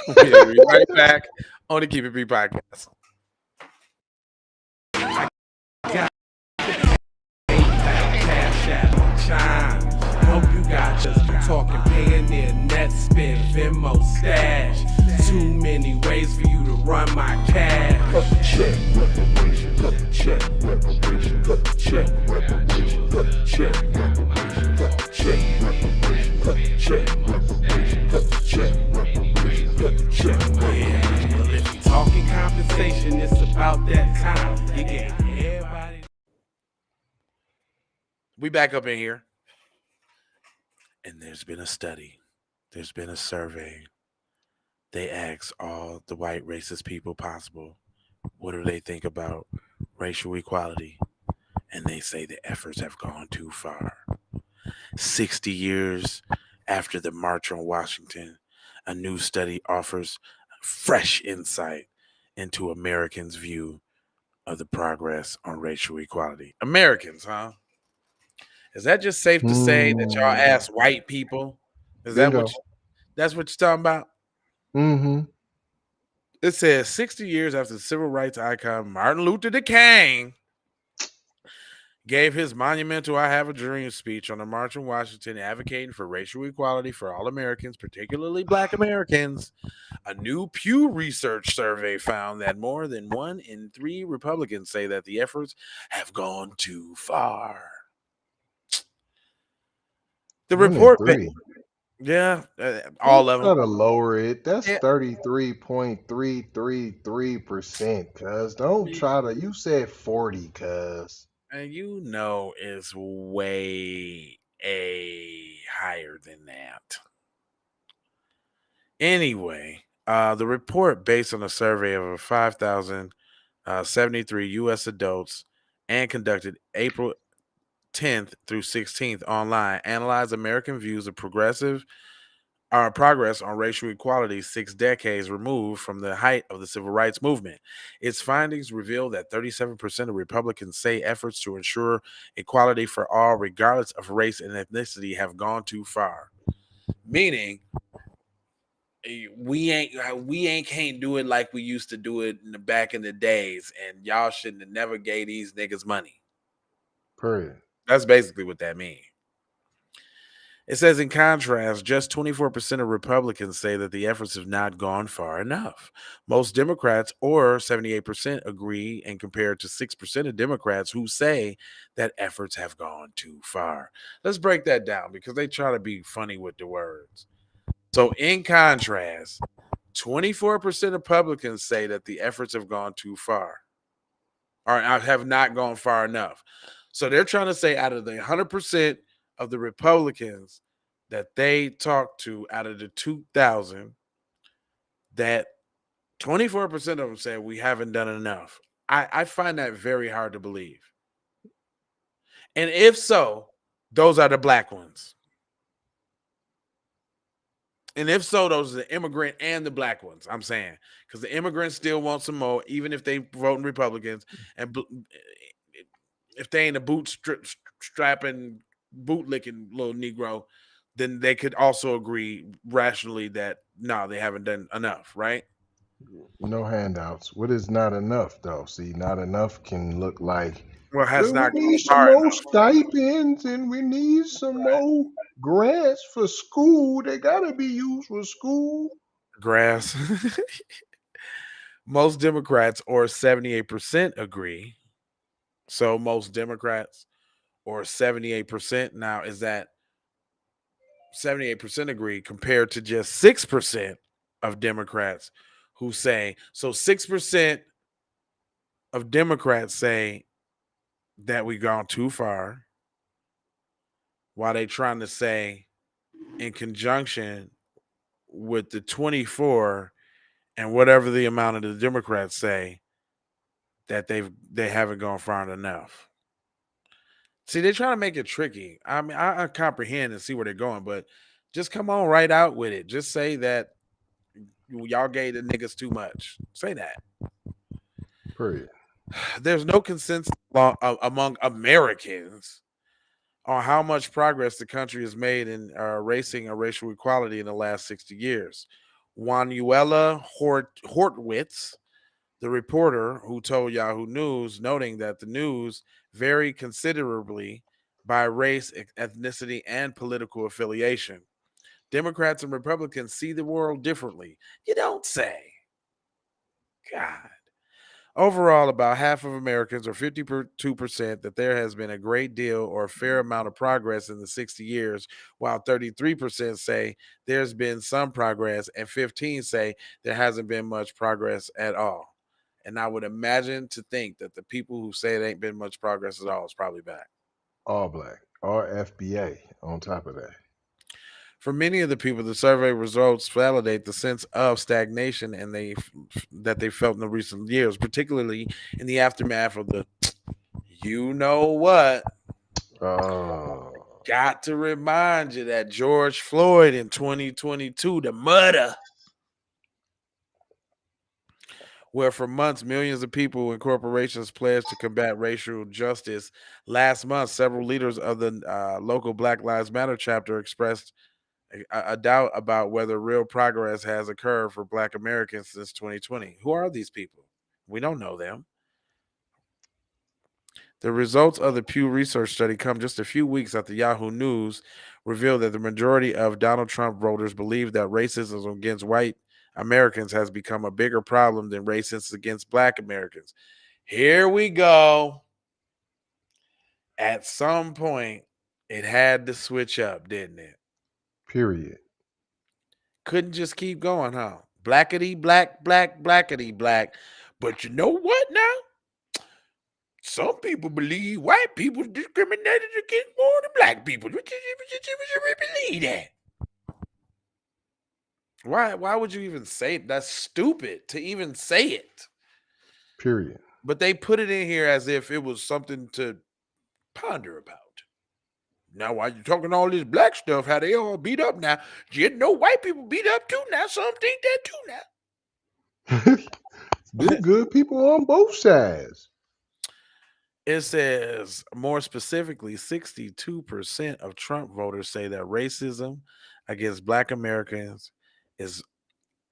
We'll be right back on the Keep It Beat podcast. Cash app on chime. Hope you got just talking, paying near net spend, Venmo stash. Too many ways for you to run my cash. Check reparation, check reparation, check reparation, check reparation, check reparation, check reparation, check reparation, check. Yeah, well, if you talking compensation, it's about that time. You get everybody. We back up in here. And there's been a study. There's been a survey. They asked all the white racist people possible, what do they think about racial equality? And they say the efforts have gone too far. 60 years after the March on Washington, a new study offers fresh insight into Americans' view of the progress on racial equality. Americans, huh? Is that just safe to say that y'all ask white people? Is that Bingo. that's what you're talking about? Mm-hmm. It says 60 years after the civil rights icon Martin Luther King gave his monumental I Have a Dream speech on the March in Washington advocating for racial equality for all Americans, particularly Black Americans. A new Pew Research survey found that more than 1 in 3 Republicans say that the efforts have gone too far. The report, yeah, all of them. Gotta lower it. That's Yeah. 33.333%. Cuz don't try to. You said 40, cuz. And you know it's way higher than that. Anyway, the report, based on a survey of over 5,073 U.S. adults and conducted April 10th through 16th online, analyzed American views of progress on racial equality 6 decades removed from the height of the civil rights movement. Its findings reveal that 37% of Republicans say efforts to ensure equality for all, regardless of race and ethnicity, have gone too far. Meaning, we ain't can't do it like we used to do it in the back in the days, and y'all shouldn't have never gave these niggas money. Period. That's basically what that means. It says, in contrast, just 24% of Republicans say that the efforts have not gone far enough. Most Democrats, or 78%, agree, and compared to 6% of Democrats who say that efforts have gone too far. Let's break that down because they try to be funny with the words. So, in contrast, 24% of Republicans say that the efforts have gone too far or have not gone far enough. So, they're trying to say out of the 100% of the Republicans that they talked to out of the 2,000, that 24% of them said we haven't done enough. I find that very hard to believe. And if so, those are the Black ones. And if so, those are the immigrant and the Black ones, I'm saying. Because the immigrants still want some more, even if they voting Republicans. And if they ain't a strapping, bootlicking little Negro, then they could also agree rationally that, no, they haven't done enough, right? No handouts. What is not enough, though? See, not enough can look like, Well, has well, not we gone need some far more enough. stipends and we need some more grants for school. They gotta be used for school. Grass. Most Democrats, or 78%, agree. So most Democrats, or 78%. Now, is that 78% agree compared to just 6% of Democrats who say, so 6% of Democrats say that we've gone too far, while they trying to say in conjunction with the 24 and whatever the amount of the Democrats say that they haven't gone far enough. See, they're trying to make it tricky. I mean, I comprehend and see where they're going, but just come on right out with it. Just say that y'all gave the niggas too much. Say that. Period. There's no consensus among Americans on how much progress the country has made in erasing racial equality in the last 60 years. Wanuela Hortwitz, the reporter who told Yahoo News, noting that the news varied considerably by race, ethnicity, and political affiliation. Democrats and Republicans see the world differently. You don't say. God. Overall, about half of Americans, or 52%, that there has been a great deal or a fair amount of progress in the 60 years, while 33% say there's been some progress, and 15 say there hasn't been much progress at all. And I would imagine to think that the people who say it ain't been much progress at all is probably back. All black. Or FBA on top of that. For many of the people, the survey results validate the sense of stagnation and that they felt in the recent years, particularly in the aftermath of the you know what. Oh, Got to remind you that George Floyd in 2022, the murder, where for months millions of people and corporations pledged to combat racial justice. Last month, several leaders of the local Black Lives Matter chapter expressed a doubt about whether real progress has occurred for Black Americans since 2020. Who are these people? We don't know them. The results of the Pew Research study come just a few weeks after Yahoo News revealed that the majority of Donald Trump voters believe that racism against white Americans has become a bigger problem than racism against Black Americans. Here we go. At some point, it had to switch up, didn't it? period. Couldn't just keep going, huh? Blackety black, black, blackety black. But you know what now? Some people believe white people discriminated against more than black people. Would you believe that? Why would you even say it? That's stupid to even say it. Period. But they put it in here as if it was something to ponder about. Now, while you're talking all this black stuff, how they all beat up now, you know white people beat up too now. Some think that too now. Been good people on both sides. It says more specifically, 62% of Trump voters say that racism against Black Americans is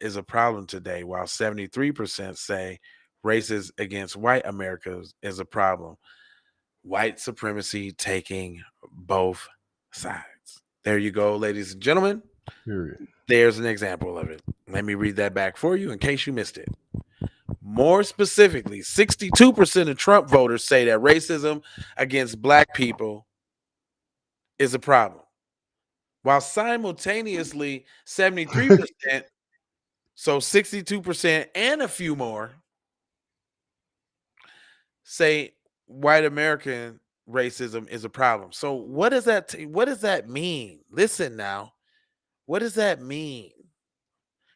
is a problem today, while 73% say racism against white Americans is a problem. White supremacy taking both sides. There you go, ladies and gentlemen. Period. There's an example of it. Let me read that back for you in case you missed it. More specifically, 62% of Trump voters say that racism against Black people is a problem, while simultaneously 73%, so 62% and a few more, say white American racism is a problem. So what does that what does that mean? Listen now. What does that mean?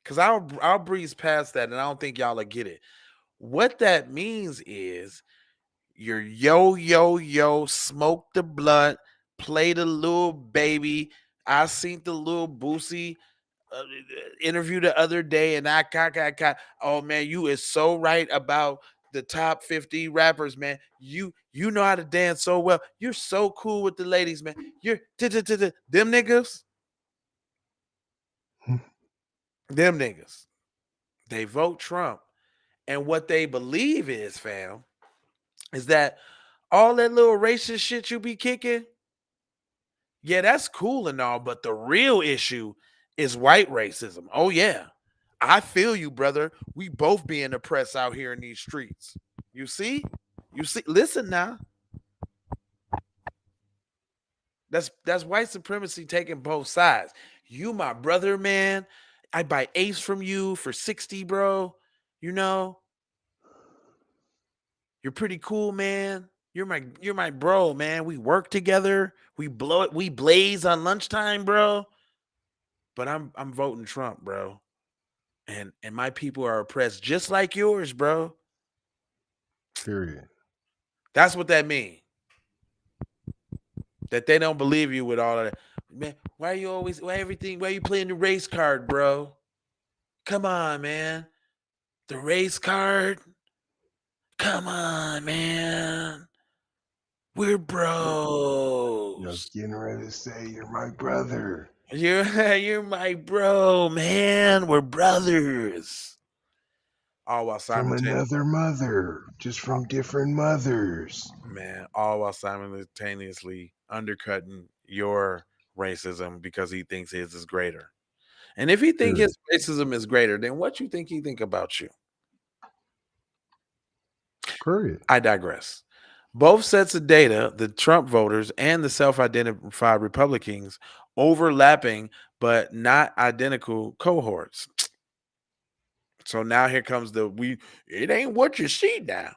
Cuz I'll breeze past that and I don't think y'all will get it. What that means is you're yo, smoke the blunt, play the little baby. I seen the little Boosie interview the other day, and I got. Oh man, you is so right about the top 50 rappers, man. You know how to dance so well. You're so cool with the ladies, man. You're them niggas, them niggas. They vote Trump, and what they believe is, fam, is that all that little racist shit you be kicking, yeah, that's cool and all, but the real issue is white racism. Oh yeah. I feel you, brother. We both being oppressed out here in these streets. You see? You see, listen now. That's white supremacy taking both sides. You my brother, man. I buy Ace from you for 60, bro. You know, you're pretty cool, man. You're my bro, man. We work together. We blow it. We blaze on lunchtime, bro. But I'm voting Trump, bro. And my people are oppressed just like yours, bro. Period. That's what that means. That they don't believe you with all of that. Man, why you playing the race card, bro? Come on, man. The race card? Come on, man. We're I was bros. getting ready to say you're my brother. You're my bro, man. We're brothers. All while From simultaneously, another mother, just from different mothers. man, all while simultaneously undercutting your racism because he thinks his is greater. And if he think Period. his racism is greater, then what you think he think about you? Period. I digress. Both sets of data, the Trump voters and the self-identified Republicans, overlapping but not identical cohorts. So now here comes it ain't what you see now.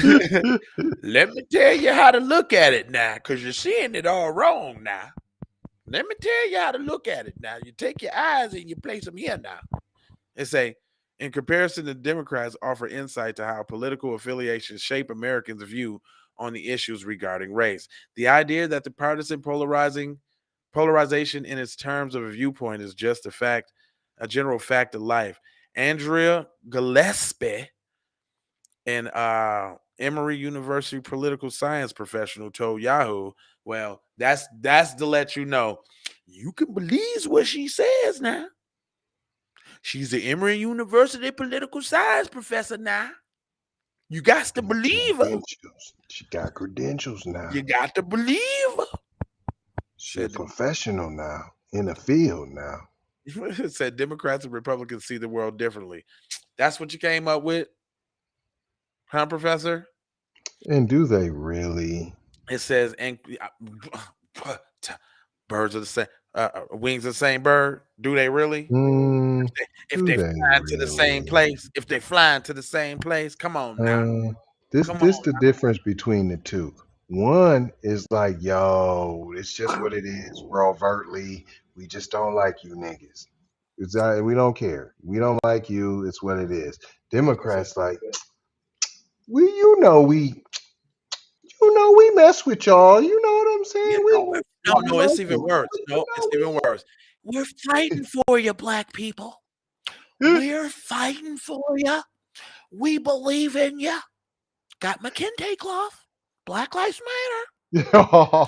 Let me tell you how to look at it now, because you're seeing it all wrong now. Let me tell you how to look at it now. You take your eyes and you place them here now. It say, in comparison, the Democrats offer insight to how political affiliations shape Americans' view on the issues regarding race. The idea that the partisan polarization in its terms of a viewpoint is just a general fact of life. Andrea Gillespie, an Emory University political science professional, told Yahoo, "Well, that's to let you know you can believe what she says now. She's the Emory University political science professor now. You got to believe her. Credentials. She got credentials now. You got to believe her." She a Said professional now in the field now. said Democrats and Republicans see the world differently. That's what you came up with, huh, Professor? And do they really? It says, and birds are the same, wings of the same bird. Do they really? Mm, If do they they flying to the same really? place, if they flying to the same place, come on now, This come on. this the difference between the two. One is like, yo, it's just what it is. We're overtly, we just don't like you niggas. We don't care. We don't like you. It's what it is. Democrats like, we, we mess with y'all. You know what I'm You saying? know, no, We no, it's even local. worse. No, it's even worse. We're fighting for you, black people. We're fighting for you. We believe in you. Got McKinney cloth. Black Lives Matter.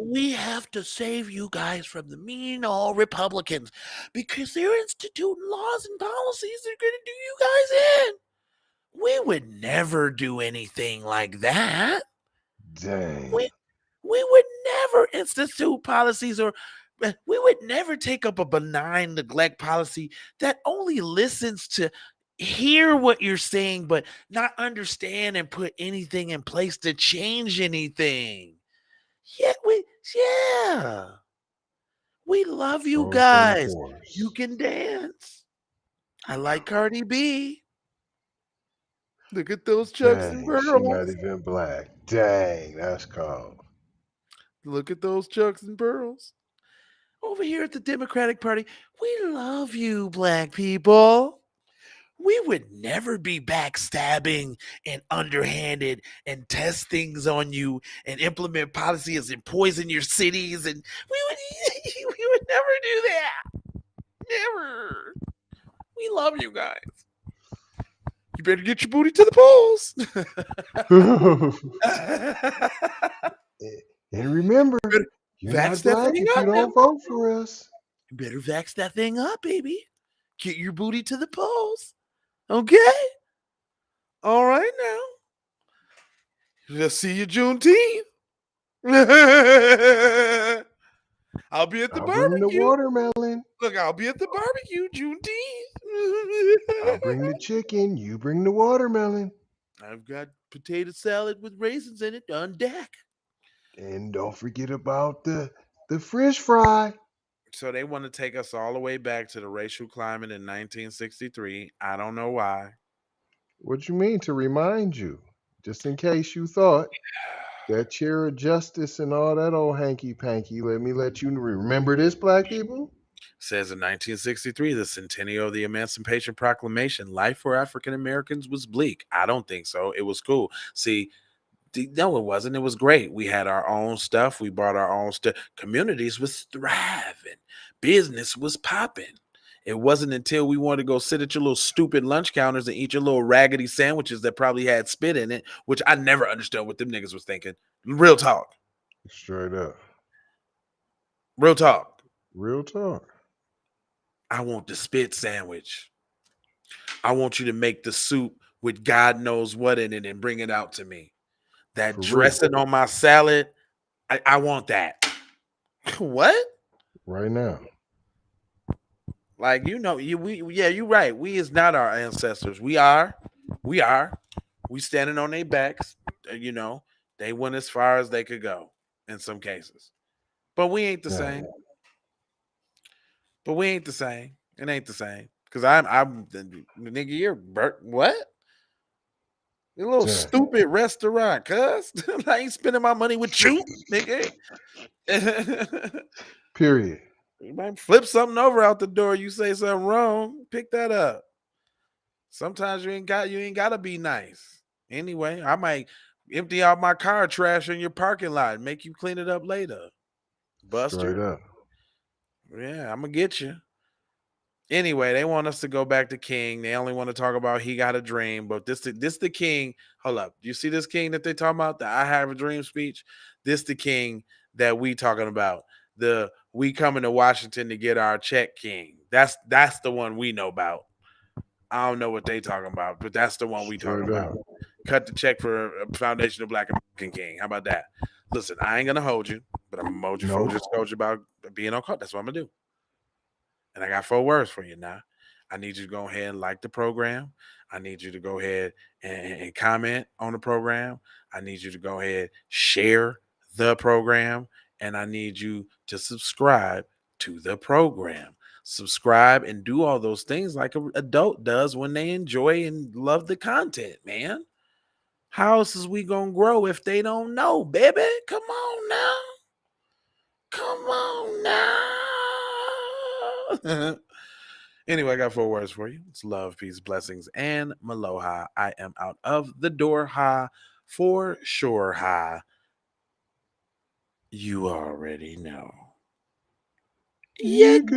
We have to save you guys from the mean old Republicans because they're instituting laws and policies that are going to do you guys in. We would never do anything like that. Dang. We would never institute policies or we would never take up a benign neglect policy that only listens to hear what you're saying but not understand and put anything in place to change anything. Yeah, yeah. We love you Show us them guys. You force. can dance. I like Cardi B. Look at those chucks and Dang, she not pearls. even black. Dang, that's cold. Look at those chucks and pearls. Over here at the Democratic Party, we love you, black people. We would never be backstabbing and underhanded and test things on you and implement policies and poison your cities. And we would never do that. Never. We love you guys. You better get your booty to the polls. And remember, Better you're vax not that black thing if you up now. don't vote for us. You better vax that thing up, baby. Get your booty to the polls. Okay? All right now. Let's see you Juneteenth. I'll be at the I'll bring the barbecue. watermelon. Look, I'll be at the barbecue Juneteenth. I'll bring the chicken. You bring the watermelon. I've got potato salad with raisins in it on deck. And don't forget about the fish fry. So they want to take us all the way back to the racial climate in 1963. I don't know why. What you mean to remind you? Just in case you thought that chair of justice and all that old hanky panky. Let you remember this, black people. Says in 1963, the centennial of the Emancipation Proclamation, life for African Americans was bleak. I don't think so. It was cool. See, no, it wasn't. It was great. We had our own stuff. We bought our own stuff. Communities was thriving. Business was popping. It wasn't until we wanted to go sit at your little stupid lunch counters and eat your little raggedy sandwiches that probably had spit in it, which I never understood what them niggas was thinking. Real talk. Straight up. Real talk. Real talk. I want the spit sandwich. I want you to make the soup with God knows what in it and bring it out to me. That For real. dressing on my salad, I want that. What? Right now. Like, you're right. We is not our ancestors. We are. We standing on their backs. They went as far as they could go in some cases. But we ain't the Yeah. same. But we ain't the same. It ain't the same. Cause I'm nigga, you're what? You little Yeah. stupid restaurant, cuz. I ain't spending my money with you, nigga. Period. You might flip something over out the door. You say something wrong, pick that up. Sometimes you ain't gotta be nice. Anyway, I might empty out my car trash in your parking lot and make you clean it up later. Straight Buster. up. Yeah, I'm gonna get you. Anyway, they want us to go back to King. They only want to talk about he got a dream, but this the King. Hold up, you see this King that they talking about? The I have a dream speech. This the King that we talking about. The we coming to Washington to get our check King. That's the one we know about. I don't know what they talking about, but that's the one we talking Straight up. about. Cut the check for a Foundation of Black American King. How about that? Listen, I ain't gonna hold you, but I'm gonna hold you about being on call. That's what I'm gonna do. And I got 4 words for you now. I need you to go ahead and like the program. I need you to go ahead and comment on the program. I need you to go ahead, share the program, and I need you to subscribe to the program. Subscribe and do all those things like an adult does when they enjoy and love the content, man. How else is we gonna grow if they don't know, baby? Come on now. Come on now. Anyway, I got 4 words for you. It's love, peace, blessings, and maloha. I am out of the door, ha, for sure, ha. You already know. You